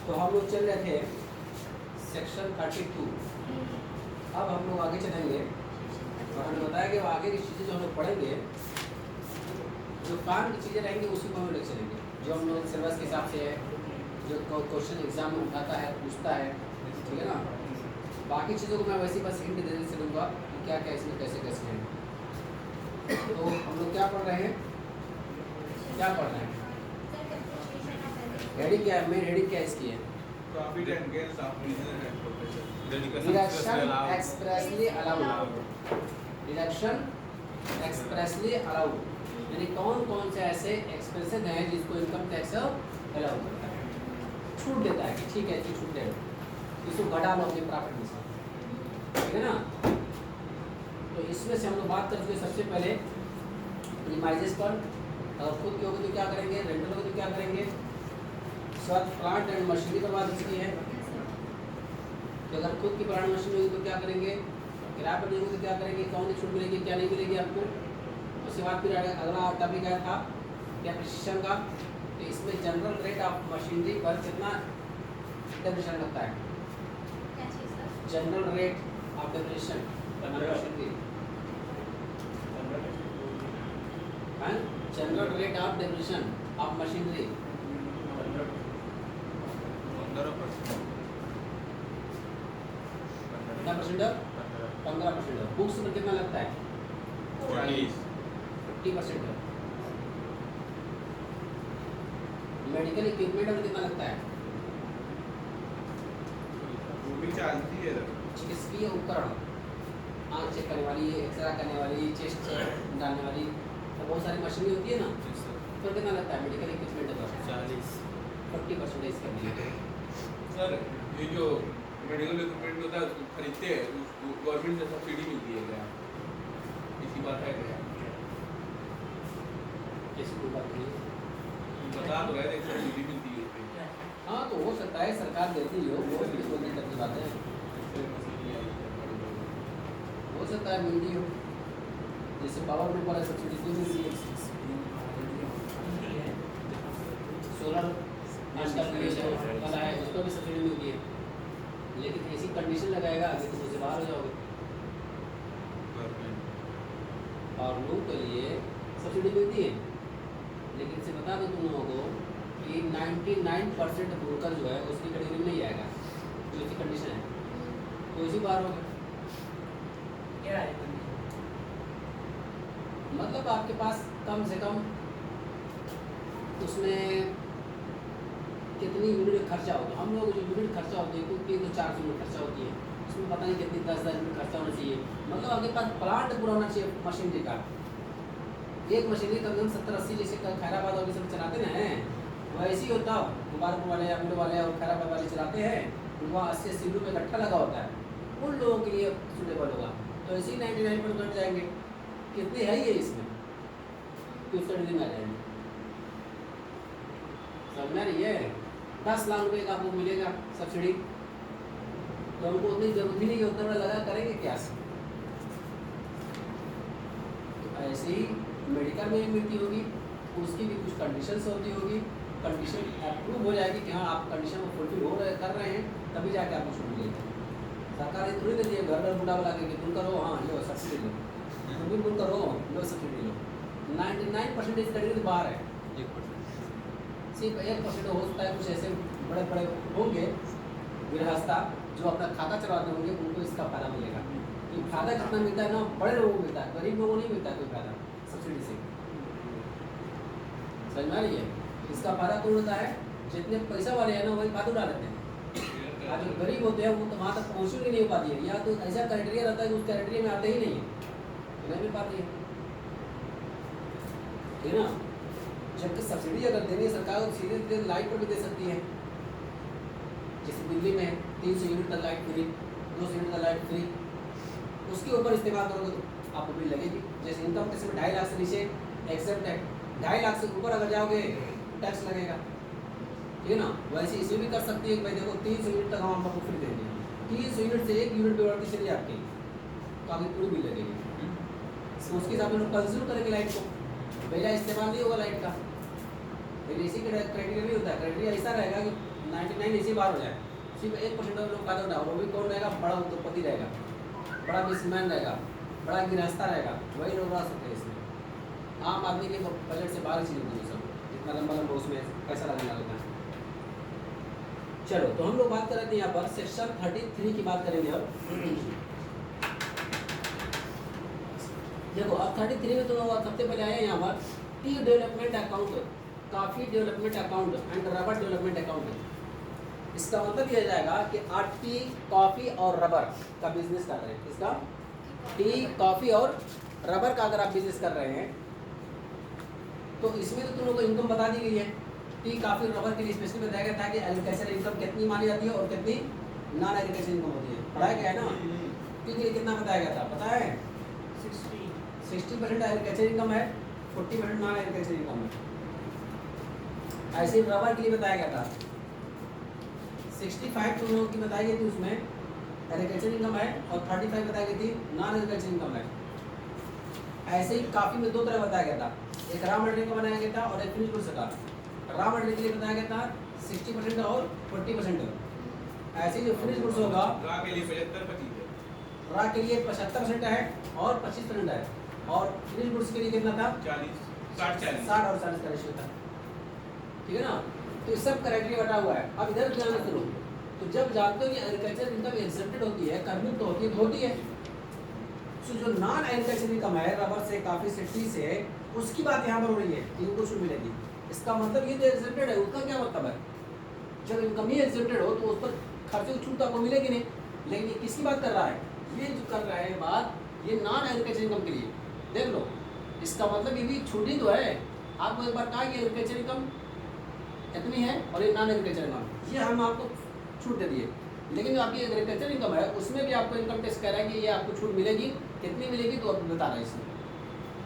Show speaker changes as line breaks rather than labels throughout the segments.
तो हम लोग चल रहे थे सेक्शन 32। अब हम लोग आगे चलेंगे और हमने बताया कि आगे की चीज़ें जो हम लोग पढ़ेंगे, जो काम की चीज़ें रहेंगी उसी को हम लोग चलेंगे, जो हम लोग सिलेबस के हिसाब से है, जो क्वेश्चन एग्जाम में उठाता है, पूछता है, ठीक है ना। बाकी चीज़ों को मैं वैसे ही बस हिंट देने से लूँगा कि क्या क्या इसमें कैसे कैसे है। तो हम लोग क्या पढ़ रहे हैं, क्या पढ़ रहे हैं, हेडिंग क्या है, मेन हेडिंग क्या इसकी है, deduction expressly allowed. Deduction expressly allowed यानी कौन कौन से ऐसे एक्सप्रेशन हैं जिसको इनकम टैक्स अलाउ करता है, छूट देता है कि ठीक है जी छूट दे दो, इसको घटा लो अपने प्रॉफिट में से, ठीक है ना। तो इसमें से हम लोग बात करते हैं सबसे पहले प्रीमाइजेस पर। अगर खुद की होगी तो क्या करेंगे, रेंटल होगी तो क्या करेंगे, स्वास्थ्य प्लांट एंड मशीनरी पर बात इसकी है कि अगर खुद की प्लांट मशीनरी होगी तो क्या करेंगे, किराए पर देंगे तो क्या करेंगे, कौन सी छूट मिलेगी क्या नहीं मिलेगी आपको। उसके बाद फिर अगला टॉपिक आया था डेप्रिसिएशन का। तो इसमें जनरल रेट ऑफ मशीनरी पर कितना डेप्रिसिएशन लगता है, general rate of depreciation machinery, general rate of depreciation of machinery 15%। Books पर कितना लगता है, 50%। मेडिकल इक्विपमेंट पर कितना लगता है, चिकित्सकीय उपकरण, आँख चेक करने वाली, एक्सरे करने वाली, चेस्ट चेक डालने वाली, तो बहुत सारी मशीनें होती है ना, तो कितना लगता है मेडिकल इक्विपमेंट पर, 40% इसका दिया।
सर ये जो मेडिकल इक्विपमेंट होता है उसको खरीदते हैं, उसको गवर्नमेंट से सब्सिडी मिलती है क्या, इसी बात है क्या,
कैसी कोई बात नहीं,
बता तो रहे थे सब्सिडी मिलती है उसपे।
हाँ तो हो सकता है सरकार देती हो, वो भी कोई दिक्कत की बात है, हो सकता है मिलती हो, जैसे पावर ग्रुप वाला सब्सिडी क्यों मिलती है, सोलर वाला है उसको भी सब्सिडी मिलती है, लेकिन ऐसी कंडीशन लगाएगा कि तुम उससे बाहर हो जाओगे। और लोगों के लिए सब्सिडी मिलती है, लेकिन इसे बता दो तुम लोगों को कि 99% ब्रोकर जो है उसकी कैटेगरी में नहीं आएगा, जो इसकी कंडीशन है तो इसी बार होगा। मतलब आपके पास कम से कम उसमें कितनी यूनिट खर्चा होगा, हम लोग जो यूनिट खर्चा होती है क्योंकि तो 400 यूनिट खर्चा होती है, उसमें पता नहीं कितनी 10,000 यूनिट खर्चा होना चाहिए। मतलब आपके पास प्लांट पूरा होना चाहिए मशीनरी का, एक मशीनरी कम से कम 70-80 जैसे खैराबाद वाले सब चलाते ना हैं, वैसे ही होता मुबारक वाले या मिड वाले और खैराबाद वाले चलाते हैं, वहाँ 80-80 रुपये इकट्ठा लगा होता है, उन लोगों के लिए सूटेबल होगा। तो ऐसे ही 99% जाएंगे, कितनी है ये इसमें कुछ में आ जाएंगे, समझना नहीं है। 10 लाख रुपए का आपको मिलेगा सब्सिडी, तो हमको उतनी जरूरत ही नहीं है, उतना लगा करेंगे क्या। तो ऐसे ही मेडिकल में भी मिलती होगी, उसकी भी कुछ कंडीशंस होती होगी, कंडीशन अप्रूव हो जाएगी कि हाँ आप कंडीशन को फुलफिल हो रहे कर रहे हैं, तभी जाके आपको छूट मिलेगी। सरकार ये थोड़ी देती है घर घर बुढ़ा बुला के तुम करो, हाँ लो सब्सिडी लो, तुम भी तुम करो लो सब्सिडी लो। 99% इस कैटेगरी से बाहर है, 1% सिर्फ 1% हो सकता है कुछ ऐसे बड़े बड़े होंगे गृहस्था जो अपना खाता चलाते होंगे, उनको इसका फायदा मिलेगा। कि फायदा कितना मिलता है ना, बड़े लोगों को मिलता है, गरीब लोगों को नहीं मिलता कोई फायदा सब्सिडी से, समझ में आ रही है। इसका फायदा कौन होता है, जितने पैसा वाले हैं ना वही फायदा उठा लेते हैं, आज जो गरीब होते हैं वो तो वहाँ तक पहुँच ही नहीं हो पाती है, या तो ऐसा क्राइटेरिया रहता है कि उस क्राइटेरिया में आते ही नहीं है, नहीं मिल पाती है, ठीक है ना। जबकि सब्सिडी अगर देनी है सरकार तो सीधे सीधे लाइट पर भी दे सकती है, जैसे दिल्ली में 300 यूनिट तक लाइट फ्री, 200 यूनिट तक लाइट फ्री, उसके ऊपर इस्तेमाल करोगे तो आपको बिल लगेगी। जैसे इनकम टैक्स में 2.5 लाख से नीचे एक्सेप्ट है, 2.5 लाख से ऊपर अगर जाओगे टैक्स लगेगा, ठीक है ना। वैसे इसमें भी कर सकती है कि भाई देखो 300 यूनिट तक हम आपको फ्री देंगे, 300 यूनिट से 1 यूनिट पे बढ़ती चली आपकी तो आपकी पूरी बिल लगेगी। उसके हिसाब से लोग कंज्यूम करेंगे लाइट को, बेजा इस्तेमाल नहीं होगा लाइट का, लेकिन इसी का क्राइटेरिया नहीं होता। क्राइटेरिया ऐसा रहेगा कि 99 इसी बार हो जाए, सिर्फ 1% लोग फायदा उठाओ, वो भी कौन रहेगा? बड़ा उद्योगपति रहेगा, बड़ा बिजनेसमैन रहेगा, बड़ा गृहस्था रहेगा, वही लोग उड़ा सकते हैं इसमें। आम आदमी के बजट से बाहर चीज होती है सब, इतना लंबा लंबा उसमें पैसा लगाना होता है। चलो तो हम लोग बात कर रहे थे यहाँ पर सेक्शन 33 की बात करेंगे अब। देखो अब 33 में तो सबसे पहले आया यहाँ पर T development account, coffee development account and rubber development account. इसका मतलब यह जाएगा कि आप टी, कॉफी और रबर का बिजनेस कर रहे हैं। इसका टी, कॉफी और रबर का अगर आप बिजनेस कर रहे हैं तो इसमें तो तुम लोगों को इनकम बता दी गई है। टी, कॉफी और रबर के लिए स्पेशली बताया गया था कि एग्रीकल्चर इनकम कितनी मानी जाती है और कितनी नॉन एग्रीकल्चर इनकम होती है। पढ़ाया गया है ना? टी के लिए कितना बताया गया था पता है? 60% एग्रीकल्चर इनकम है, 40% नॉन एग्रीकल्चर इनकम है। ऐसे ही रबर के लिए बताया गया था 65 तुम लोगों की बताई गई थी, उसमें एग्रीकल्चर इनकम है और 35 बताई गई थी नॉन एग्रीकल्चर इनकम है। ऐसे ही काफी में दो तरह बताया गया था, एक रॉ मटेरियल का बनाया गया था और एक फिनिश गुड्स का। रॉ मटेरियल के लिए बताया गया था 60% और 40%। ऐसे ही जो फिनिश गुड्स होगा
रॉ के लिए 75-25 है,
रॉ के लिए 75% है और 25% है, और फिनिश गुड्स के लिए कितना था?
40-60-40
60 और 40 का रेशियो था। ठीक है ना? तो इस सब क्राइटेरिया बता हुआ है। अब इधर ध्यान रखो, तो जब जानते हो कि एग्रीकल्चर इनकम एग्जेम्प्टेड होती है, करमुक्त तो होती है, तो जो नॉन एग्रीकल्चर इनकम है रबर से, काफी से, टी से, उसकी बात यहाँ पर हो रही है, इनको छूट मिलेगी। इसका मतलब ये जो एग्जेम्प्टेड है उसका क्या मतलब है? जब इनकम ही एग्जेम्प्टेड हो तो उस पर खर्चे की छूट तो आपको मिलेगी नहीं। लेकिन ये किसकी बात कर रहा है? ये जो कर रहा है बात, ये नॉन एग्रीकल्चर इनकम के लिए। देख लो, इसका मतलब ये भी छूटी तो है। आपको एक बार कहा कि एग्रीकल्चर इनकम इतनी है और ये नॉन एग्रीकल्चर इनकम, ये हम आपको छूट दे दिए। लेकिन जो आपकी एग्रीकल्चर इनकम है उसमें भी आपको इनकम टैक्स कह रहा है कि ये आपको छूट मिलेगी, कितनी मिलेगी तो आप बता रहा है इसमें।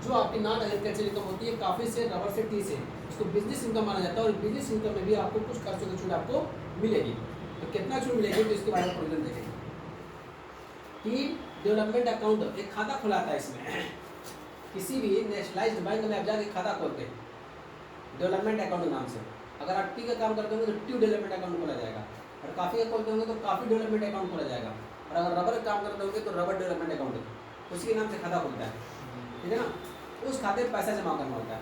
जो आपकी नॉन एग्रीकल्चर इनकम होती है काफ़ी से, रबर से, टी से, उसको बिजनेस इनकम माना जाता है, और बिजनेस इनकम में भी आपको कुछ खर्चों की छूट आपको मिलेगी। तो कितना छूट मिलेगी तो इसके बारे में प्रोविजन देखेंगे। टी डेवलपमेंट अकाउंट एक खाता खुलाता है इसमें, किसी भी नेशनलाइज्ड बैंक में आप जाके खाता खोलते हैं डेवलपमेंट अकाउंट नाम से। अगर आप टी का काम करते होंगे तो टी डेवलपमेंट अकाउंट खोला जाएगा, और काफ़ी का खोलते होंगे तो काफ़ी डेवलपमेंट अकाउंट खोला जाएगा, और अगर रबर का काम करते होंगे तो रबर डेवलपमेंट अकाउंट, उसी के नाम से खाता खुलता है। ठीक है ना? उस खाते में पैसा जमा करना होता है,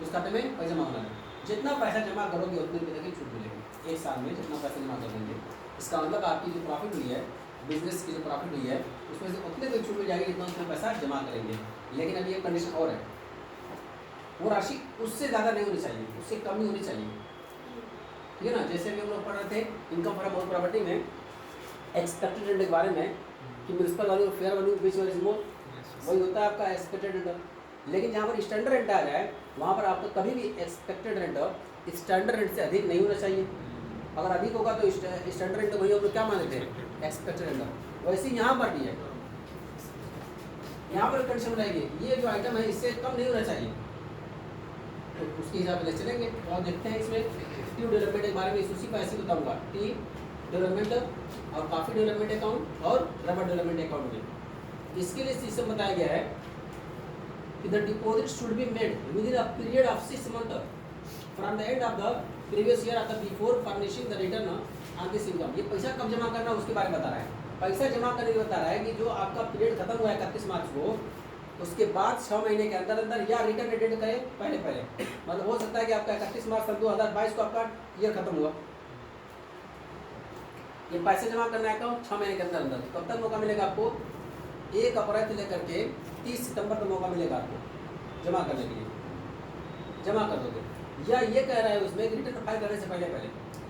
उस खाते में पैसा जमा करना है। जितना पैसा जमा करोगे उतने रुपये की छूट मिलेगी। एक साल में जितना पैसा जमा कर देंगे, इसका मतलब आपकी जो प्रॉफिट हुई है, बिजनेस की जो प्रॉफिट हुई है, उसमें से उतने कोई छूट मिल जाएगी जितना उसमें पैसा जमा करेंगे। लेकिन अभी एक कंडीशन और है, वो राशि उससे ज़्यादा नहीं होनी चाहिए, उससे कम ही होनी चाहिए। ठीक है ना? जैसे भी हम लोग पढ़ रहे थे इनकम फ्रॉम हाउस प्रॉपर्टी में एक्सपेक्टेड रेंट के बारे में कि municipal value, fair value, which value is more, वही होता है आपका एक्सपेक्टेड रेंट। लेकिन जहाँ पर स्टैंडर्ड रेंट आ जाए वहाँ पर आपको कभी भी एक्सपेक्टेड रेंट स्टैंडर्ड रेंट से अधिक नहीं होना चाहिए। अगर अधिक होगा तो स्टैंडर्ड रेंट वही हम लोग क्या माने थे? Expected rent. वैसे ही यहाँ पर भी है, यहाँ पर कंडीशन रहेगी ये जो आइटम है इससे कम नहीं होना चाहिए, तो उसके हिसाब से ले चलेंगे। और देखते हैं इसमें टी डेवलपमेंट के बारे में, उसी का ऐसे बताऊँगा, टी डेवलपमेंट और कॉफी डेवलपमेंट अकाउंट और रबर डेवलपमेंट अकाउंट में इसके लिए सिस्टम बताया गया है कि the deposit should be made with in a period of 6 month from the end of the previous year of the before furnishing the return on this income. ये पैसा कब जमा करना उसके बारे में बता रहा है। पैसा जमा करने के बता रहा है कि जो आपका पीरियड खत्म हुआ है 31 मार्च को, उसके बाद 6 महीने के अंदर अंदर या रिटर्न डेट करें पहले। मतलब हो सकता है कि आपका 31 मार्च 2022 को आपका ईयर खत्म हुआ, ये पैसे जमा करना है कब? 6 महीने के अंदर अंदर। कब तक मौका मिलेगा आपको? 1 अप्रैल से लेकर के 30 सितंबर तक मौका मिलेगा आपको जमा करने के लिए, जमा कर दोगे। या ये कह रहा है उसमें कि रिटर्न फाइल करने से पहले।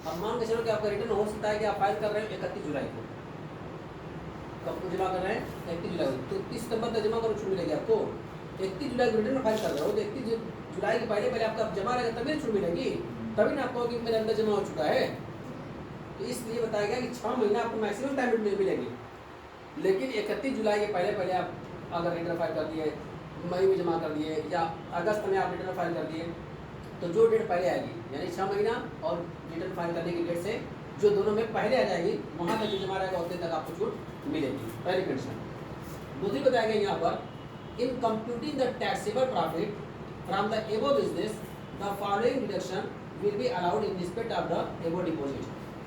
अब मान के चलो कि आपका रिटर्न हो सकता है कि आप फाइल कर रहे हैं 31 जुलाई को, कब को जमा कर रहे हैं? 31 जुलाई को, तो 30 सितंबर तक जमा करो, छूट मिलेगी आपको। 31 जुलाई को रिटर्न फाइल कर रहे हो तो 31 जुलाई के पहले आपका जमा रहेगा तभी छूट मिलेगी, तभी ना आपको कि मेरे अंदर जमा हो चुका है। तो इसलिए बताया गया कि 6 महीना आपको मैक्सिमम टाइम मिलेगी। लेकिन 31 जुलाई के पहले आप अगर रिटर्न फाइल कर दिए, मई में जमा कर दिए या अगस्त में आप रिटर्न फाइल कर दिए, तो जो डेट पहले आएगी यानी 6 महीना और रिटर्न फाइल करने की डेट से जो दोनों में पहले आ जाएगी वहाँ तक जो जमा रहेगा उतने तक आपको छूट मिलेगी, पहली कंडीशन। दूसरी बताया गया यहाँ पर in computing the taxable profit from the above business the following deduction will be allowed in respect of the एबो डिपॉजिट।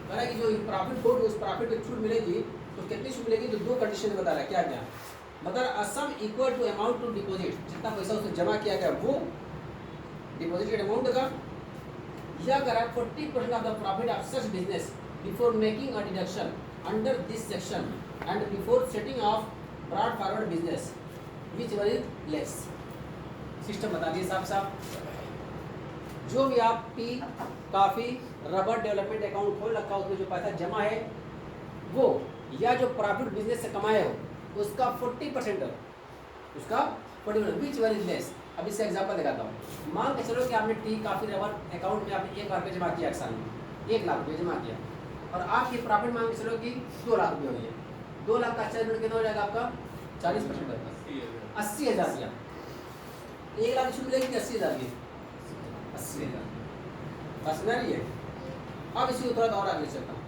कह रहा है कि जो प्रॉफिट कोड उस प्रॉफिट में छूट मिलेगी तो कितनी छूट मिलेगी, तो दो कंडीशन बता रहा है। क्या क्या मतलब a sum equal to amount to deposit, जितना पैसा उसने जमा किया गया वो डिपॉजिट के अमाउंट का, या करा 40% of the profit of such business before making a deduction under this section and before setting of brought forward business which were is less. System बता दिए साफ साफ। जो भी आप tea coffee rubber development account खोल रखा उसमें जो पैसा जमा है वो, या जो प्रॉफिट बिजनेस से कमाए हो उसका 40%, उसका 40% विच वर इज लेस। अब इसका एग्जांपल दिखाता हूँ। मान के चलो कि आपने टी कॉफी रबर अकाउंट में आपने 1 लाख रुपये जमा किया एक साल में, 1 लाख रुपये जमा किया, और आपकी प्रॉफिट मान के चलो कि 2 लाख रुपये हुई है। 2 लाख का 40% कितना हो जाएगा आपका, 40%, 80,000 रुपया। 1 लाख छूट मिलेगी कि 80,000 की, 80,000 बस ना रही है। अब इसी को थोड़ा और आगे चलता हूँ।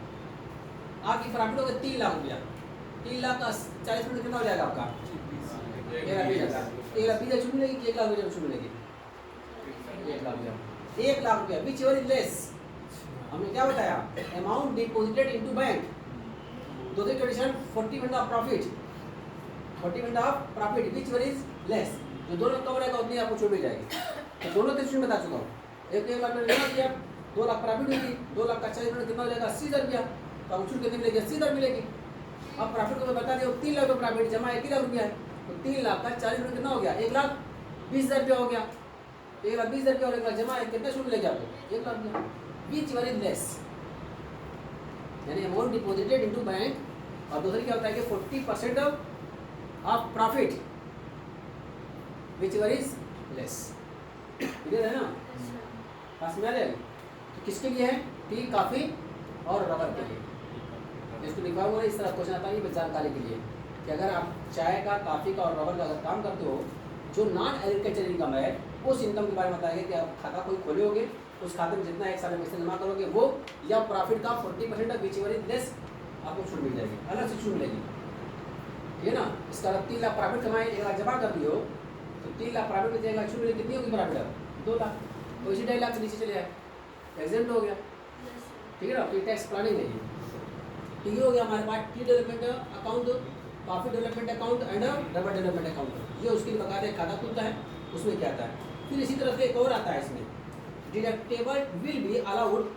आपकी प्रॉफिट होगा 3 लाख रुपया, 3 लाख का 40% कितना हो जाएगा आपका, 1,20,000। 1,20,000 छूट मिलेगी कि 1 लाख रुपये छूट मिलेगी, 1 लाख रुपया विच वर इज लेस। हमने क्या बताया, अमाउंट डिपॉजिटेड इनटू बैंक, दूसरी condition 40% of profit, 40% of profit which were is less. जो दोनों कवर रहेगा उतनी आपको छूट मिल जाएगी। तो दोनों कंडीशन बता चुका हूँ। एक 1 लाख में जमा किया, 2 लाख प्रॉफिट हुई, 2 लाख का 40% कितना हो जाएगा, 80,000 रुपया। तो आपको छूट कितनी मिलेगी, 80,000 मिलेगी। अब प्रॉफिट को मैं बता दिया 3 लाख रुपये प्रॉफिट जमा 1 लाख रुपया है, तो 3 लाख का 40% कितना हो गया, 1,20,000 रुपया हो गया। 1,20,000 रुपया और 1 लाख जमा है, कितना छूट मिलेगी आपको, 1 लाख रुपया विच वर इज लेस। यानी अमाउंट डिपॉजिटेड इनटू बैंक, और दूसरी क्या होता है कि 40% of profit which were is less. Clear है ना, पास में आ जाएगा। तो किसके लिए है, टी कॉफी और रबर के लिए। इसको लिखा हुआ है इस तरह क्वेश्चन आता है ये जानकारी के लिए कि अगर आप चाय का, कॉफी का और रबर का अगर काम करते हो, जो नॉन एग्रीकल्चर इनकम है उस इनकम के बारे में बताएंगे कि आप खाता कोई खोले होगे, उस खाते में जितना एक साल में पैसे जमा करोगे वो, या प्रॉफिट का 40% विच वर इज लेस आपको छूट मिल जाएगी, अलग से छूट मिलेगी। ठीक है ना। इसका 3 लाख प्रॉफिट कमाए, 1 लाख जमा कर दियो, तो 3 लाख प्रॉफिट में 1 लाख छूट मिलेगी, कितनी होगी प्रॉफिट, 2 लाख। तो इसी 2.5 लाख से नीचे चले जाए, एग्जेम्प्ट हो गया। ठीक है ना। तो टैक्स प्लानिंग है ये। तो ये हो गया हमारे पास tea development account, coffee development account and rubber development account. ये उसके लिए बकायदा एक खाता खुलता है, उसमें क्या आता है। फिर इसी तरह से एक और आता है इसमें, deductible will be allowed,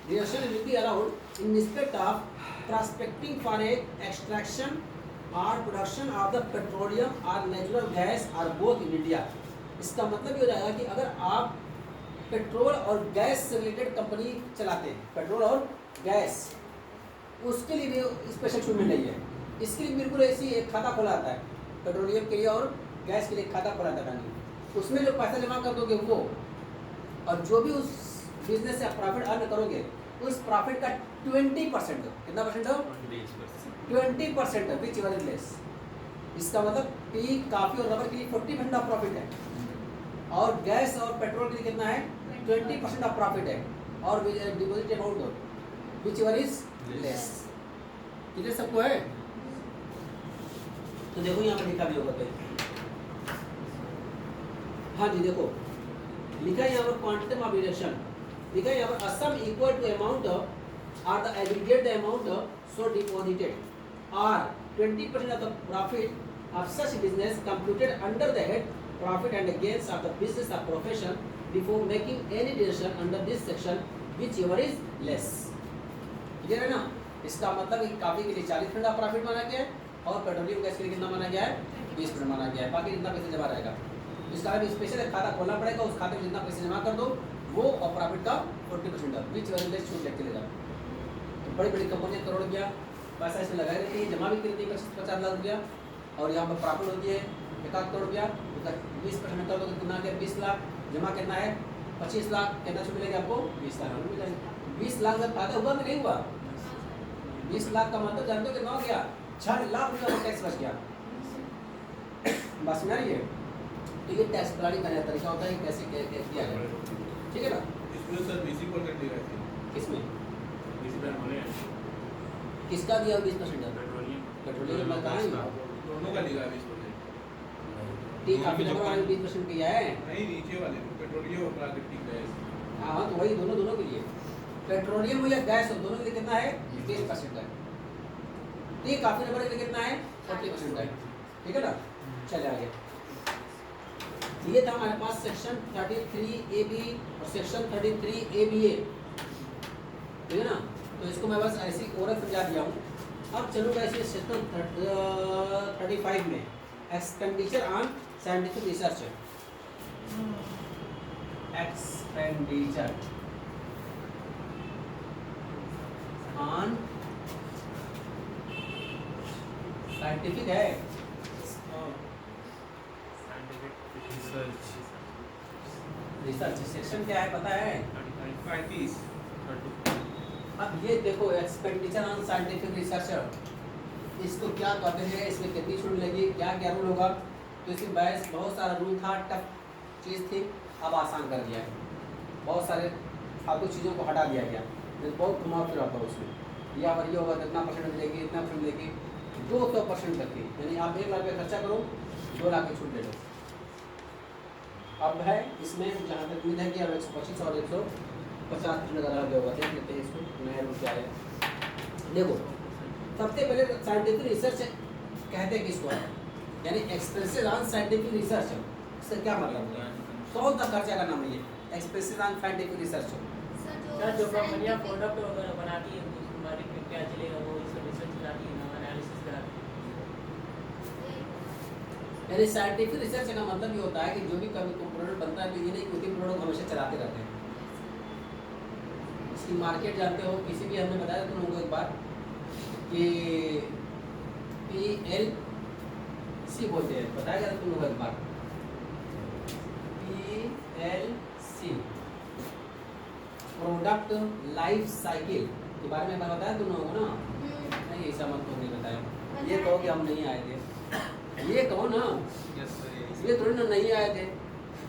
deduction will be allowed in respect of prospecting for a extraction or production of the petroleum or natural gas or both in India। इसका मतलब ये हो जाएगा कि अगर आप पेट्रोल और गैस से रिलेटेड कंपनी चलाते हैं, पेट्रोल और गैस, उसके लिए भी स्पेशल छूट मिल रही है। इसके लिए बिल्कुल ऐसी एक खाता खोला जाता है, पेट्रोलियम के लिए और गैस के लिए खाता खोला जाता है। उसमें जो पैसा जमा कर दोगे वो, और जो भी उस बिजनेस से आप प्रॉफिट अर्न करोगे उस प्रॉफिट का 20%, कितना परसेंट हो, 20% विच वर इज लेस। इसका मतलब टी कॉफी और रबर के लिए 40% ऑफ प्रॉफिट है, और गैस और पेट्रोल के लिए कितना है, 20% ऑफ प्रॉफिट है, और deposit amount which were is less. Clear सबको है। तो देखो यहाँ पर लिखा भी होगा कहीं, हाँ जी देखो लिखा है यहाँ पर क्वांटिटी ऑफ डिडक्शन, लिखा है यहाँ पर असम इक्वल टू अमाउंट और the aggregate the amount so deposited और 20% of the profit of such business computed under the head profit and gains of the business of profession before making any deduction under this section whichever is less. Clear है ना। इसका मतलब कि coffee के लिए 40% of profit माना गया है, और पेट्रोलियम गैस के लिए कितना माना गया है, 20% माना गया है, बाकी जितना पैसे जमा रहेगा। इसका भी स्पेशल एक खाता खोलना पड़ेगा, उस खाते में जितना पैसे जमा कर दो वो, और प्रॉफिट का 40% विच वर लेस छूट लेके लेगा। तो बड़ी बड़ी कंपनियाँ करोड़ रुपया पैसा इसमें लगाई रहती है, जमा भी करती है 50 लाख रुपया, और यहाँ पर प्रॉफिट होती है 1 करोड़ रुपया, 20% कर दो कितना गया, 20 लाख, जमा कितना है 25 लाख, कितना छूट मिलेगा आपको, 20 लाख मिल जाएगी। 20 लाख का फायदा हुआ कि नहीं हुआ, 20 लाख का मतलब जानते हो कितना हो गया, 6 लाख रुपया का टैक्स बच गया। बस में ये तो ये टैक्स प्लानिंग का तरीका होता है कैसे किया जाए। ठीक है ना।
इसमें सर बीसी पर कर दिया है,
किसमें
बीसी पर होने
किसका दिया 20%, पेट्रोलियम में कहाँ है,
दोनों का दिया 20%।
टी कॉफी नंबर वाले 20% किया है,
नहीं नीचे वाले पेट्रोलियम और प्राकृतिक गैस।
हाँ तो वही दोनों के लिए पेट्रोलियम या गैस हो दोनों के लिए कितना है 30% है। ये काफी नंबर के लिए कितना है 40% है। ठीक है ना, चले आगे। ये था हमारे पास सेक्शन 33AB और सेक्शन 33ABA, ठीक है ना। तो इसको मैं बस ऐसी ओरल समझा दिया हूँ। अब चलूँगा इसे सेक्शन 35 में, expenditure on scientific research. Expenditure on scientific है रिसर्च सेक्शन क्या है पता है?
35।
अब ये देखो एक्सपेंडिचर ऑन साइंटिफिक रिसर्च, इसको क्या कहते हैं, इसमें कितनी छूट मिलेगी, क्या क्या रूल होगा। तो इसकी बहस बहुत सारा रूल था, टफ चीज़ थी, अब आसान कर दिया है। बहुत सारे फालतू चीज़ों को हटा दिया गया, बहुत घुमा फिरा था उसमें। या पर ये होगा तो इतना परसेंट मिलेगी, इतना परसेंट मिलेगी, 200% तक की, यानी आप 1 लाख रुपये खर्चा करो 2 लाख की छूट ले लो। अब है इसमें जहाँ तक उम्मीद है कि अब 125 और 150% अगर लगे होगा, देख लेते हैं इसको नया रूल क्या है। देखो सबसे पहले साइंटिफिक रिसर्च कहते हैं किसको है, यानी एक्सपेंसेस ऑन साइंटिफिक रिसर्च, इसका क्या मतलब है? 100 तक खर्चा करना है ये expenses on scientific research.
Sir जो कंपनियां प्रोडक्ट वगैरह बनाती है उसके बारे में क्या चलेगा, वो इस रिसर्च कराती है ना, एनालिसिस कराती है।
यानी साइंटिफिक रिसर्च का मतलब ये होता है कि जो भी कभी प्रोडक्ट बनता है तो ये नहीं कि उसी प्रोडक्ट हमेशा चलाते रहते हैं। इसकी मार्केट जानते हो, किसी भी हमने बताया तुम लोगों को एक बार कि PLC बोलते हैं, बताया गया तुम लोगों को एक बार PLC प्रोडक्ट लाइफ साइकिल के बारे में बताया तुम लोगों को ना? नहीं ऐसा मत तो नहीं बताया, ये कहो कि हम नहीं आए थे, ये कहो ना, ये थोड़ी ना नहीं आए थे,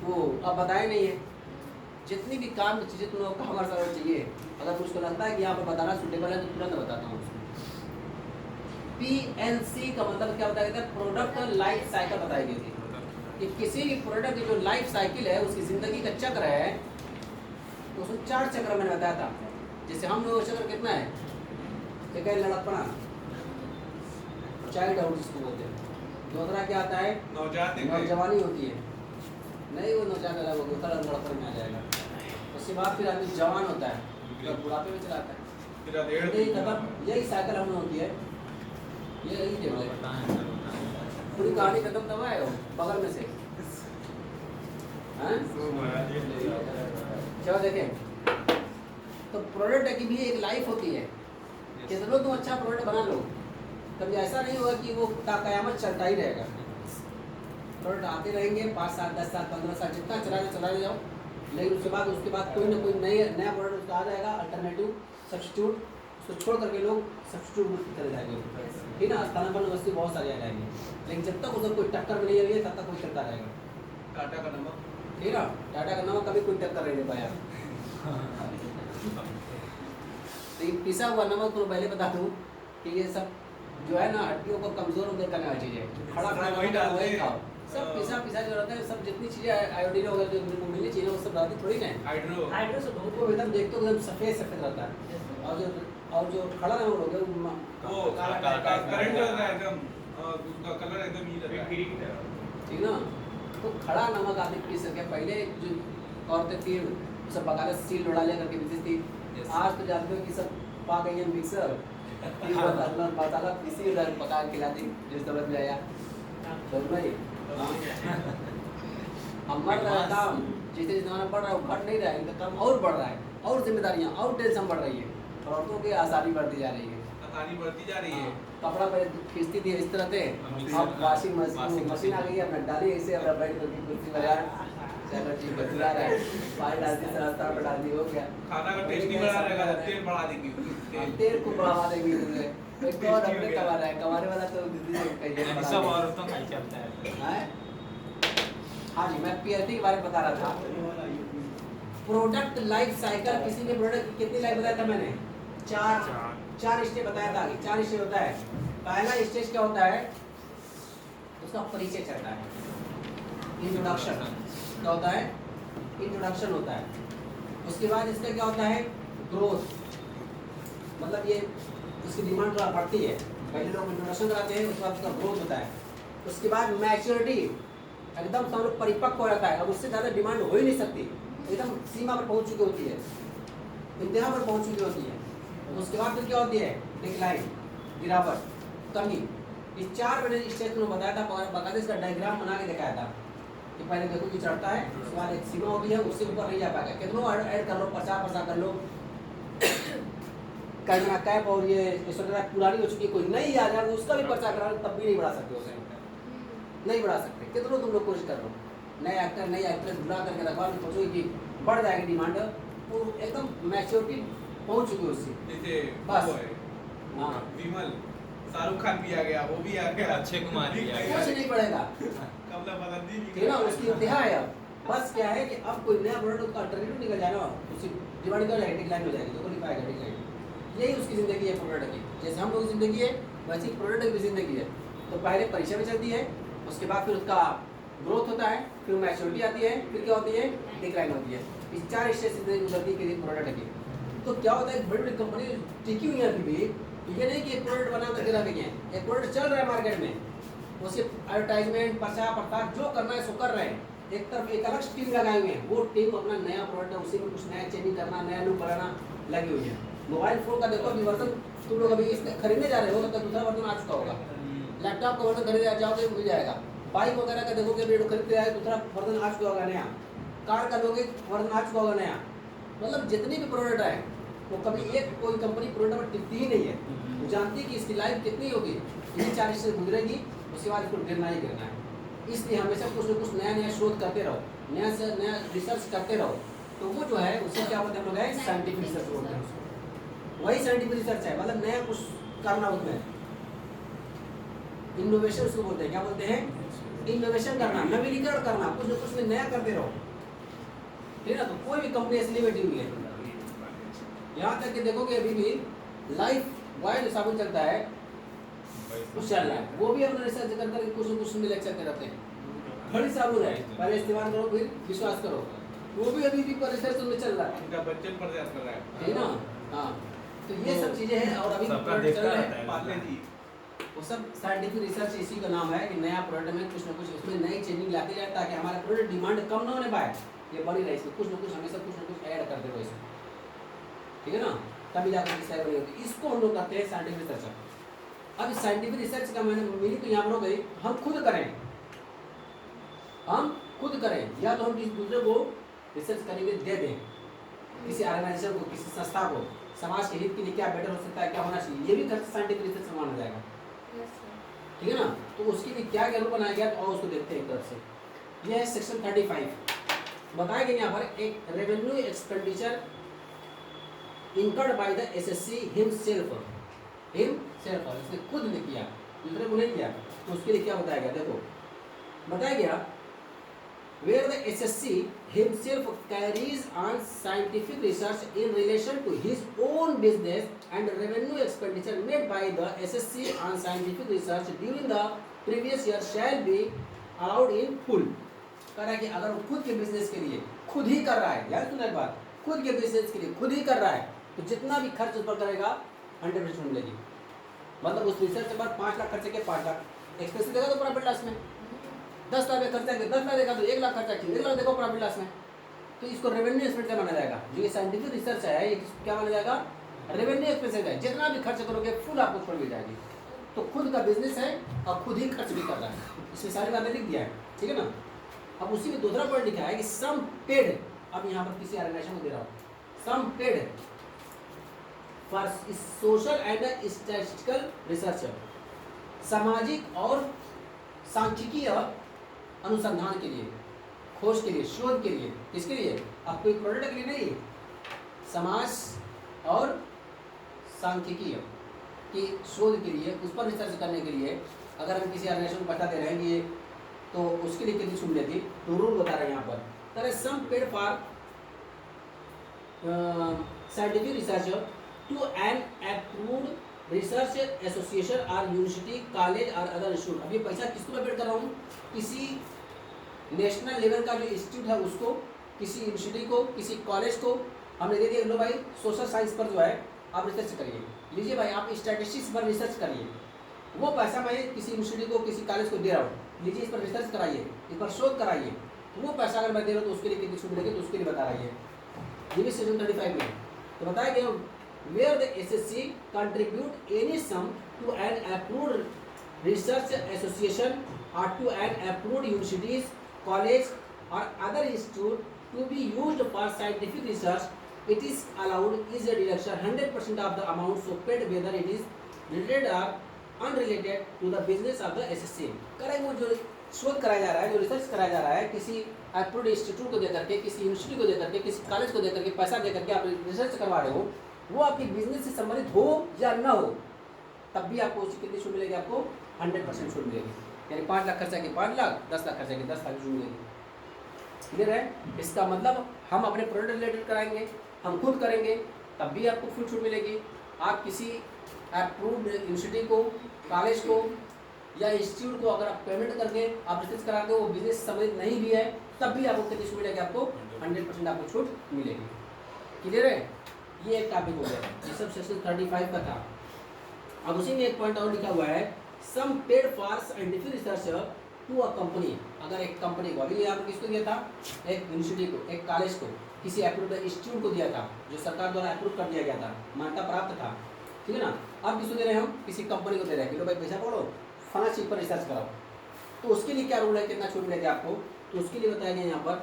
वो अब बताए नहीं है। जितनी भी काम की चीज़ें तुम लोगों को हमारे साथ चाहिए, अगर मुझको लगता है कि यहाँ पर बताना सूटेबल है तो तुरंत बताता हूँ उसको। PLC का मतलब क्या बताया गया था? प्रोडक्ट लाइफ साइकिल बताई गई थी कि किसी भी प्रोडक्ट की जो लाइफ साइकिल है, उसकी ज़िंदगी का चक्र है, तो उसमें 4 चक्र मैंने बताया था। जैसे हम लोगों का चक्र कितना है, एक है लड़कपना, चाइल्डहुड जिसको बोलते हैं, दूसरा क्या आता है नौजवानी होती है, नहीं वो नौजवान अलग हो गया, लड़कपन में आ जाएगा। उसके बाद फिर आदमी जवान होता है, फिर बुढ़ापे में चला आता है, यही खत्म, यही साइकिल हम लोगों की है, यही टेबल है। पूरी कहानी खत्म तब आए हो बगल में से, चलो देखें। तो प्रोडक्ट की भी एक लाइफ होती है, कितना तुम अच्छा प्रोडक्ट बना लो, कभी ऐसा नहीं होगा कि वो क़यामत चलता ही रहेगा। प्रोडक्ट आते रहेंगे 5 साल 10 साल 15 साल जितना चलाने जाओ, लेकिन उसके बाद कोई ना कोई नया प्रोडक्ट उसका आ जाएगा, अल्टरनेटिव सब्स्टिट्यूट, उसको छोड़ करके लोग सब्स्टिट्यूट की तरह जाएंगे, ठीक है ना। स्थानापन्न वस्तु बहुत सारी आ जाएंगी, लेकिन जब तक उधर कोई टक्कर में नहीं आई है तब तक कोई चलता रहेगा।
टाटा का नमक,
ठीक है ना, टाटा का नमक कभी कोई टक्कर नहीं दे पाया। तो पिसा हुआ नमक तो पहले बता दूँ कि ये सब जो है ना हड्डियों को कमजोर होकर करने वाली चीज़ है, खड़ा वही खाओ, सब पिसा जो रहता है, सब जितनी चीज़ें आयोडीन वगैरह जो मिलनी चाहिए वो सब रहती थोड़ी ना है।
हाइड्रो से बहुत
वो एकदम देखते हो एकदम सफ़ेद रहता है, और जो खड़ा नमक हो गया
वो करंट रहता है एकदम, उसका कलर एकदम ही रहता है,
ठीक ना। तो खड़ा नमक आदमी पीस करके, पहले जो औरतें थी सब पकाते सील उड़ा ले करके पीसती थी, आज तो जानते हो कि सब पा गई है मिक्सर, मसाला पीसी उधर पका के खिलाती, जिस समझ में आया समझ भाई। हम बढ़ रहा है काम, जितने ज़माना बढ़ रहा है वो घट नहीं रहा है, इनका काम और बढ़ रहा है, और जिम्मेदारियाँ और टेंशन बढ़ रही है, और औरतों की आसानी बढ़ती जा रही है,
बढ़ती जा रही है।
कपड़ा पहले खींचती थी इस तरह से, अब वाशिंग मशीन आ गई है, अपना डाली ऐसे अपना बैठ करके कुर्सी लगा, चलो ठीक है चला रहा है, पानी डालती रास्ता पर डाल दी, हो गया।
खाना का टेस्ट नहीं बढ़ा रहेगा, तेल बढ़ा देंगी,
तेल को बढ़ावा देंगी तुमने, कोई और अपने कमा रहा है, कमाने वाला तो दीदी कहिए
सब औरतों का ही चलता है।
हाँ जी, मैं PLC के बारे में बता रहा था। प्रोडक्ट लाइफ साइकिल, किसी भी प्रोडक्ट की कितनी लाइफ बताया था मैंने? 4 स्टेज बताया था कि 4 स्टेज होता है। पहला स्टेज क्या होता है, उसका परिचय चलता है, इंट्रोडक्शन क्या होता है, इंट्रोडक्शन होता है। उसके बाद इसका क्या होता है, ग्रोथ, मतलब ये उसकी डिमांड थोड़ा बढ़ती है। पहले लोग इंट्रोडक्शन कराते हैं, उसके बाद उसका ग्रोथ होता है। उसके बाद मैच्योरिटी, एकदम सब लोग परिपक्व हो जाता है, अब उससे ज़्यादा डिमांड हो ही नहीं सकती, एकदम सीमा पर पहुंच चुकी होती है, इंतहा पर पहुंच चुकी होती है। उसके बाद फिर क्या होती है, डिक्लाइन, गिरावट, कमी। इस 4 मैंने स्टेज में बताया था, बकायदा इसका डायग्राम बना के दिखाया था कि पहले देखो कि चढ़ता है, उसके बाद एक सीमा होती है, उससे ऊपर नहीं जा पाएगा, कितनों ऐड कर लो, 50 कर लो, करना कैप और ये पुरानी हो चुकी है, कोई नई आ जाए उसका भी पर्चा करा तब भी नहीं बढ़ा सकते उसे, नहीं बढ़ा सकते। कितनों तुम लोग कोशिश कर लो, नए एक्टर नई एक्ट्रेस बुला करके रखवा में सोचो कि बढ़ जाएगी डिमांड, तो एकदम मैच्योरिटी पहुंच चुकी है उससे।
जैसे
बस।
वो है,
हाँ।
विमल, शाहरुख खान भी आ गया, वो भी आ गया,
अक्षय कुमार भी आ गया।
कुछ नहीं पड़ेगा,
कमला बलानी भी
ठीक है ना, उसकी इंतहा है। अब बस क्या है कि अब कोई नया प्रोडक्ट का अल्टरनेटिव निकल जाए ना, उसकी डिमांड क्या हो जाएगी, डिक्लाइन हो जाएगी, तो नहीं पाएगा डिक्लाइन। यही उसकी ज़िंदगी है प्रोडक्ट की, जैसे हम लोग की ज़िंदगी है वैसे ही प्रोडक्ट की भी ज़िंदगी है। तो पहले परीक्षा में चलती है, उसके बाद फिर उसका ग्रोथ होता है, फिर मैच्योरिटी आती है, फिर क्या होती है, डिक्लाइन होती है। इस 4 स्टेज से गुजरती है प्रोडक्ट की। तो क्या होता है, बड़ी बड़ी कंपनी टिकी हुई है अभी भी, तो ये नहीं कि एक प्रोडक्ट बना करके रख गए, एक प्रोडक्ट चल रहा है मार्केट में, उसके एडवर्टाइजमेंट, प्रचार प्रसार जो करना है सो कर रहे हैं। एक तरफ एक अलग टीम लगाए हुए हैं, वो टीम अपना नया प्रोडक्ट है उसी में कुछ नया चेंजिंग करना, नया लुक बनाना लगी हुई है। मोबाइल फोन का देखो अभी वर्जन तुम लोग अभी इसमें खरीदने जा रहे हो तो दूसरा वर्जन आ चुका होगा, लैपटॉप का वर्जन खरीदने जाओगे मिल जाएगा, बाइक वगैरह का देखोगे रेडियो खरीदते आए दूसरा वर्जन आ चुका होगा नया, कार का लोगे वर्जन आ चुका होगा नया। मतलब जितनी भी प्रोडक्ट है वो कभी एक कोई कंपनी प्रोडक्ट पर टिकती ही नहीं है, वो जानती है कि इसकी लाइफ कितनी होगी, इन्हीं 40 से गुजरेगी, उसके बाद इसको गिरना ही गिरना है। इसलिए हमेशा कुछ न कुछ नया नया शोध करते रहो, नया से नया रिसर्च करते रहो। तो वो जो है उससे क्या बोलते हैं हम लोग है साइंटिफिक रिसर्च बोलते हैं उसको, वही साइंटिफिक रिसर्च है, मतलब नया कुछ करना उसमें, इनोवेशन उसको बोलते हैं। क्या बोलते हैं, इनोवेशन करना, नवीनीकरण करना, कुछ न कुछ में नया करते रहो, ठीक है ना। तो कोई भी कंपनी ऐसी नहीं बैठी हुई है, यहाँ तक कि देखोगे अभी भी लाइफ बॉय जो साबुन चलता है कुछ चल रहा है, वो भी अपना रिसर्च कर करके कुछ न कुछ में लेक्चर करते रहते हैं। खड़ी साबुन है, पहले इस्तेमाल करो फिर विश्वास करो, वो भी अभी भी रिसर्च में चल रहा है,
उनका बच्चन प्रयास कर रहा है,
ठीक है ना। हाँ, तो ये सब चीजें हैं और अभी
सबका
प्रोडक्ट चल
देखता
रहा
रहता
है,
है।
पाले जी
वो सब साइंटिफिक रिसर्च इसी का नाम है कि नया प्रोडक्ट में कुछ ना कुछ उसमें नई चेंजिंग लाते जाए ताकि हमारा प्रोडक्ट डिमांड कम ना होने पाए, ये बनी रहे, इसमें कुछ ना कुछ हमेशा कुछ ना कुछ ऐड करते रहो इसमें, ठीक है ना, तभी जाकर की सही बनी होती है। इसको हम लोग करते हैं साइंटिफिक रिसर्च। अब इस साइंटिफिक रिसर्च का मैंने मीनिंग तो यहाँ पर हो गई, हम खुद करें, हम खुद करें, या तो हम किसी दूसरे को रिसर्च करने के लिए दे दें, किसी ऑर्गेनाइजेशन को, किसी संस्था को, समाज के हित के लिए क्या बेटर हो सकता है, क्या होना चाहिए, ये भी साइंटिफिक रिसर्च में माना जाएगा, ठीक है ना। तो उसके लिए क्या क्या रूल बनाया गया, तो और उसको देखते हैं एक तरफ से। यह है सेक्शन 35 बताया गया यहाँ पर, एक revenue expenditure incurred by the assessee himself, इसने खुद ने किया, दूसरे को नहीं किया, तो उसके लिए क्या बताया गया, देखो बताया गया where the SSC himself carries on scientific research in relation to his own business and revenue expenditure made by the SSC on scientific research during the previous year shall be allowed in full। कह रहा है कि अगर वो खुद के business के लिए खुद ही कर रहा है, यार सुना एक बात, खुद के बिजनेस के लिए खुद ही कर रहा है, तो जितना भी खर्च उस पर करेगा 100% मिलेगी। मतलब उस रिसर्च के बाद 5 लाख खर्चे के 5 लाख एक्सपेंस देगा तो प्रॉफिट लॉस में, 10 लाख खर्चा किया 10 लाख देगा तो 1 लाख खर्चा किया 1 लाख देखो प्रॉफिट लॉस में, तो इसको रेवेन्यू एक्सपेंडिचर माना जाएगा। जो ये साइंटिफिक रिसर्च है ये क्या माना जाएगा, रेवेन्यू एक्सपेंडिचर है, जितना भी खर्च करोगे फुल आपको छूट मिल जाएगी। तो खुद का बिजनेस है और खुद ही खर्च भी कर रहा है, इसमें सारी बातें लिख दिया है, ठीक है ना। अब उसी में दूसरा पॉइंट लिखा है कि सम पेड, अब यहाँ पर किसी ऑर्गेनाइजेशन को दे रहा हूँ, sum paid for social and statistical research, सामाजिक और सांख्यिकीय अनुसंधान के लिए, खोज के लिए, शोध के लिए, किसके लिए, अब कोई प्रोडक्ट के लिए नहीं, समाज और सांख्यिकीय की शोध के लिए, उस पर रिसर्च करने के लिए अगर हम किसी ऑर्गेनाइजेशन को बताते रहेंगे तो उसके लिए कितनी छूट मिलेगी, तो रूल बता रहे हैं यहाँ पर। तर sum paid for scientific research to an approved research association और यूनिवर्सिटी कॉलेज और अदर इंस्टीट्यूट। अब ये पैसा किसको पेड कर रहा हूँ, किसी नेशनल लेवल का जो इंस्टीट्यूट है उसको, किसी यूनिवर्सिटी को, किसी कॉलेज को हमने दे दिया, लो भाई सोशल साइंस पर जो है आप रिसर्च करिए, लीजिए भाई आप स्टैटिस्टिक्स पर रिसर्च करिए, वो पैसा मैं किसी यूनिवर्सिटी को, किसी कॉलेज को दे रहा हूँ, लीजिए इस पर रिसर्च कराइए, इस पर शोध कराइए, वो पैसा अगर मैं दे रहा हूँ तो उसके लिए कितनी छूट मिलेगी, तो उसके लिए बता रही है ये भी सेक्शन 35 में तो बताया गया, where the assessee contribute any sum to an approved research association or to an approved universities, college or other institute to be used for scientific research, it is allowed is a deduction 100% of the amount so paid whether it is related or unrelated to the business of the SSC. करेंगे वो जो शोध कराया जा रहा है, जो research कराया जा रहा है, किसी अप्रूव्ड इंस्टीट्यूट को देकर के, किसी यूनिवर्सिटी को देकर के, किसी कॉलेज को देकर के, पैसा देकर के आप रिसर्च करवा रहे हो, वो आपकी बिजनेस से संबंधित हो या ना हो, तब भी आपको उसकी कितनी छूट मिलेगी, आपको 100% छूट मिलेगी। यानी 5 लाख खर्चा की 5 लाख, 10 लाख खर्चा की 10 लाख छूट मिलेगी। क्लियर है? इसका मतलब हम अपने प्रोडक्ट रिलेटेड कराएंगे, हम खुद करेंगे, तब भी आपको फुल छूट मिलेगी। आप किसी अप्रूव्ड यूनिवर्सिटी को, कॉलेज को या इंस्टीट्यूट को अगर आप पेमेंट करके आप रिसर्च कराते हो, वो बिजनेस संबंधित नहीं भी है, तब भी आपको कितनी छूट मिलेगी, आपको 100% आपको छूट मिलेगी। क्लियर है? ये एक टॉपिक हो गया, ये सब सेक्शन 35 का था। अब उसी में एक पॉइंट और लिखा हुआ है, sum paid for scientific research to a company. अगर एक कंपनी को, अभी आपको किसको दिया था, एक यूनिवर्सिटी को, एक कॉलेज को, किसी अप्रूव्ड इंस्टीट्यूट को दिया था, जो सरकार द्वारा अप्रूव कर दिया गया था, मान्यता प्राप्त था, ठीक है ना। अब किसको दे रहे हैं हम, किसी कंपनी को दे रहे हैं कि लो भाई पैसा पढ़ो, फला चीज पर रिसर्च कराओ, तो उसके लिए क्या रूल है, कितना छूट मिलेगा आपको, तो उसके लिए बताया गया यहाँ पर,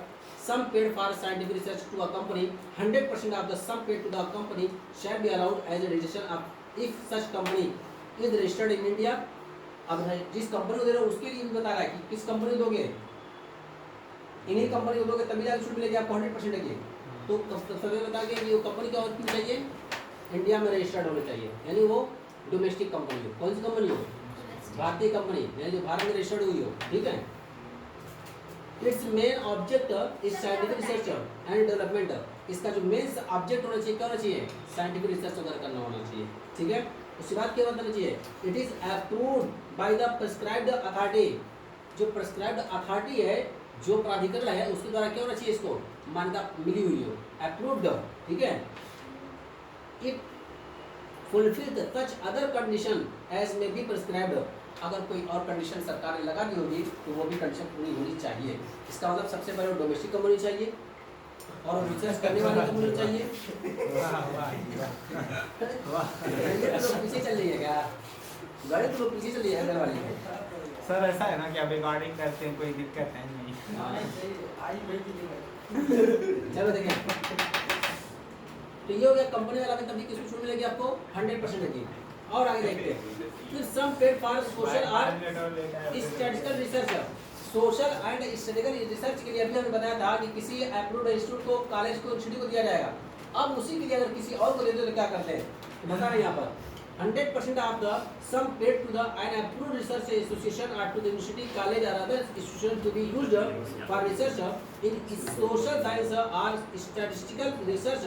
sum paid for scientific research to a company 100% of the sum paid to the company shall be allowed as a registration of if such company is registered in India. अब जिस कंपनी को दे रहे हो उसके लिए भी बता रहा है कि किस कंपनी दोगे, इन्हीं कंपनी को दोगे तभी जाकर छूट मिलेगी आपको 100% की। तो सबसे बता के ये कंपनी क्या होनी चाहिए, इंडिया में रजिस्टर्ड होनी चाहिए, यानी वो डोमेस्टिक कंपनी हो। कौन सी कंपनी हो, भारतीय कंपनी, यानी जो भारत में रजिस्टर्ड हुई हो, ठीक है। It's main object is scientific research and development. इसका जो मेन ऑब्जेक्ट होना चाहिए, क्या होना चाहिए, साइंटिफिक रिसर्च वगैरह करना होना चाहिए, ठीक है। उसके बाद क्या बताना चाहिए, it is approved by the prescribed authority. जो प्रिस्क्राइब्ड अथॉरिटी है, जो प्राधिकरण है, उसके द्वारा क्या होना चाहिए, इसको मान्यता मिली हुई हो, अप्रूव्ड, ठीक है। It fulfil such other condition as may be prescribed. अगर कोई और कंडीशन सरकार ने लगा दी होगी तो वो भी कंडीशन पूरी होनी चाहिए। इसका मतलब सबसे पहले डोमेस्टिक कंपनी चाहिए और रिसर्च करने वाली कंपनी चाहिए। तो पीछे चल रही है क्या, गाड़ी तो लोग पीछे चल रही है घर वाली।
सर ऐसा है ना कि आप रिकॉर्डिंग करते हैं, कोई दिक्कत है नहीं।
चलो देखें, तो ये हो गया कंपनी वाला में, तभी किसको छूट मिलेगी आपको 100% की। और आगे देखते हैं, फिर सम पेड फॉर सोशल और statistical research. Social and statistical research के लिए अभी हमने बताया था कि किसी अप्रूव्ड इंस्टीट्यूट को, कॉलेज को, यूनिवर्सिटी को दिया जाएगा। अब उसी के लिए अगर किसी और को देते तो क्या करते हैं, तो बता रहे हैं यहाँ पर 100% of the sum paid to the an approved research association और टू द यूनिवर्सिटी, कॉलेज और other institution to be used for research in social science और statistical research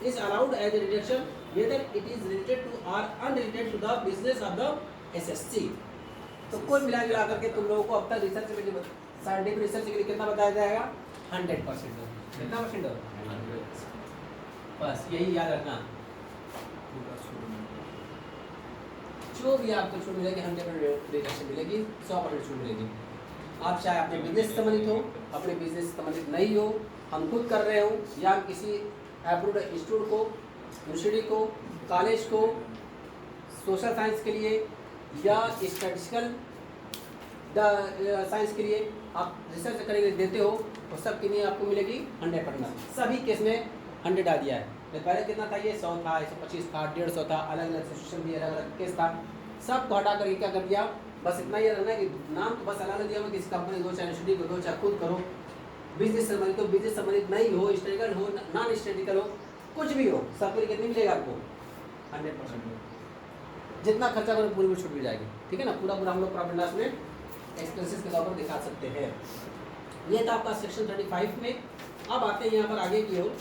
is allowed as a reduction whether it is related to or unrelated to the business of the SSC। तो कोई मिला जुला करके तुम लोगों को अब तक रिसर्च के लिए, साइंटिफिक रिसर्च के लिए कितना बताया जाएगा, 100%। कितना परसेंट, बस यही याद रखना। जो भी आपको छूट मिलेगी 100% रिडक्शन मिलेगी, 100% छूट मिलेगी। आप चाहे अपने बिजनेस से संबंधित हो, अपने बिजनेस से संबंधित नहीं हो, हम खुद कर रहे हो, या किसी अप्रूव्ड इंस्टीट्यूट को, यूनिवर्सिटी को, कॉलेज को, सोशल साइंस के लिए या स्टैटिस्टिकल साइंस के लिए आप रिसर्च करने के लिए देते हो, तो सब के लिए आपको मिलेगी 100%। सभी केस में 100 आ दिया है। पहले कितना था, ये 100 था, 125 था, 150 था, अलग अलग सिचुएशन भी अलग अलग केस था, सबको हटा करके क्या कर दिया, बस इतना ही रहना कि नाम तो बस अलग अलग दिया, किसी कंपनी दो, चाहे यूनिवर्सिटी को दो, चाहे खुद करो, बिजनेस संबंधित हो, बिजनेस संबंधित नहीं हो, स्टैटिस्टिकल हो, नॉन स्टैटिस्टिकल हो, कुछ भी हो, सब के लिए कितनी मिलेगा आपको 100%। जितना खर्चा करो पूरी छूट मिल जाएगी, ठीक है ना। पूरा पूरा हम लोग प्रॉफिट लॉस में एक्सपेंसेस के तौर पर दिखा सकते हैं। ये था आपका सेक्शन 35 में। अब आते हैं यहाँ पर आगे की ओर।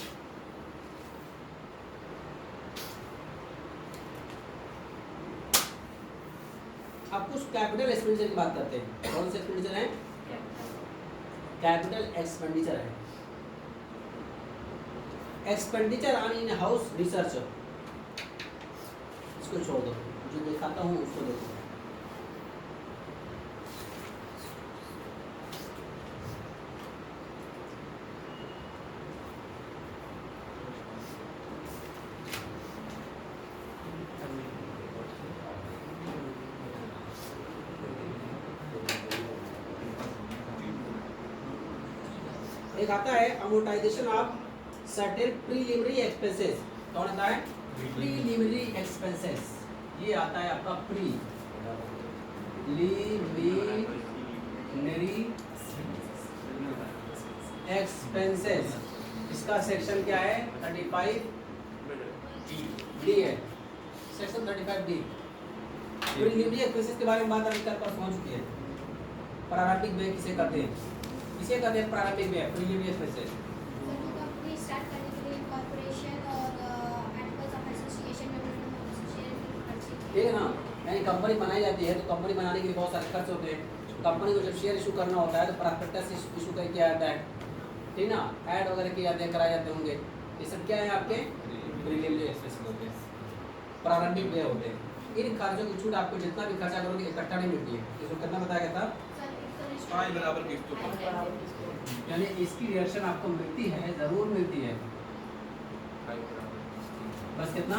अब कुछ कैपिटल एक्सपेंडिचर की बात करते हैं। कौन से एक्सपेंडिचर हैं, कैपिटल एक्सपेंडिचर है। Expenditure on in house research, इसको छोड़ दो, जो दिखाता हूँ उसको देखो। एक आता है amortisation of certain preliminary expenses. कौन आता है? Preliminary expenses. ये आता है आपका प्रीलिमिनरी एक्सपेंसेस। इसका सेक्शन क्या है? 35 डी है, सेक्शन 35 डी। प्रीलिमिनरी एक्सपेंसेस के बारे में बात अभी तक पहुंच चुकी है। प्रारंभिक व्यय किसे कहते हैं? किसे कहते हैं प्रारंभिक व्यय? Preliminary expenses.
कंपनी स्टार्ट करने के लिए कॉर्पोरेशन और आर्टिकल्स ऑफ एसोसिएशन में
ठीक है ना, यानी कंपनी बनाई जाती है तो कंपनी बनाने के लिए बहुत सारे खर्च होते हैं। कंपनी को जब शेयर इशू करना होता है तो प्रॉस्पेक्टस इशू करके किया जाता है, ठीक ना, ऐड वगैरह किए जाते हैं, कराए जाते होंगे। ये सब क्या है? आपके प्रीलिमिनरी एक्सपेंसेस होते हैं, प्रारंभिक व्यय होते हैं। इन खर्चों की छूट आपको जितना भी खर्चा करोगे इकट्ठा नहीं मिलती है। इसको कितना बताया गया था?
5 बराबर किस्तों पर,
यानी इसकी रिएक्शन आपको मिलती है, जरूर मिलती है। बस कितना?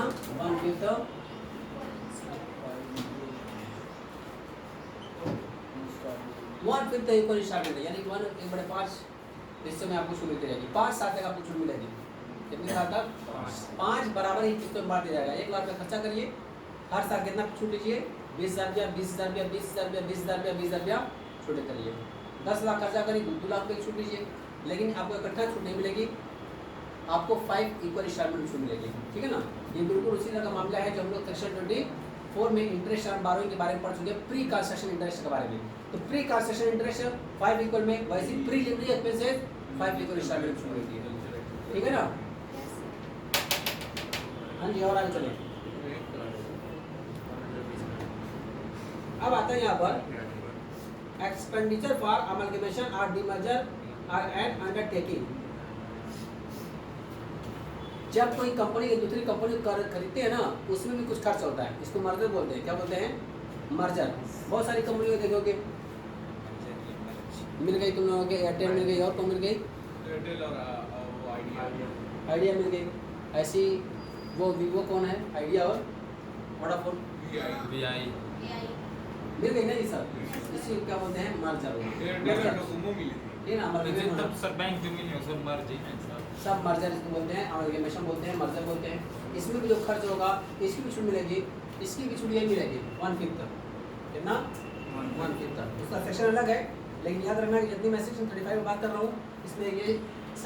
1/5 इक्वल इंस्टॉलमेंट है, यानी 1/5 हिस्से में आपको छूट मिलती रहेगी। 5 साल तक आपको छूट मिलेगी। कितने साल तक? 5 बराबर ही किस्तों में बांट दिया जाएगा। 1 लाख का खर्चा करिए, हर साल कितना छूट लीजिए? 20,000 रुपया, 20,000 रुपया, 20,000 रुपया, 20,000 रुपया, 20,000 रुपया छूट करिए। 10 लाख खर्चा करिए, 2 लाख रुपये की छूट लीजिए। लेकिन आपको इकट्ठा छूट नहीं मिलेगी, आपको 5 इक्वल इंस्टॉलमेंट छूट मिलेगी। ठीक है ना? ये बिल्कुल उसी तरह का मामला है जो हम लोग सेक्शन 24 में इंटरेस्ट ऑन बोरोइंग के बारे में पढ़ चुके हैं, प्री कंस्ट्रक्शन इंटरेस्ट के बारे में। तो प्री कंस्ट्रक्शन इंटरेस्ट 5 इक्वल में, वैसे प्रीलिमिनरी एक्सपेंसेस 5 इक्वल इंस्टॉलमेंट छूट मिलती है। ठीक है ना? हाँ जी, और आगे चलें। अब आता है यहाँ पर एक्सपेंडिचर फॉर अमलगमेशन और डीमर्जर और एंड अंडरटेकिंग। जब कोई कंपनी दूसरी कंपनी खरीदते हैं ना, उसमें भी कुछ खर्च होता है। इसको मर्जर बोलते हैं। क्या बोलते हैं? मर्जर। बहुत सारी कंपनियों को देखोगे, मिल गई तुम लोगों के, एयरटेल मिल गई, और कौन मिल गई?
एयरटेल और वो
आइडिया मिल गई। ऐसी वो वीवो कौन है? आइडिया और वोडाफोन मिल गई ना ये सब। इसी क्या बोलते हैं? मर्जर।
एयरटेल डोकोमो मिली थी।
ठीक है ना?
मतलब सर बैंक जो मिली है सब मर्ज है
सब मर्जर इसको बोलते हैं, अमलगमेशन बोलते हैं, मर्जर बोलते हैं। इसमें भी जो खर्च होगा इसकी भी छूट मिलेगी, इसकी भी छूट यही मिलेगी 1/5 तक। कितना? 1/5 तक। उसका सेक्शन अलग है, लेकिन याद रखना कि जितनी मैं सेक्शन 35 में बात कर रहा हूँ इसमें ये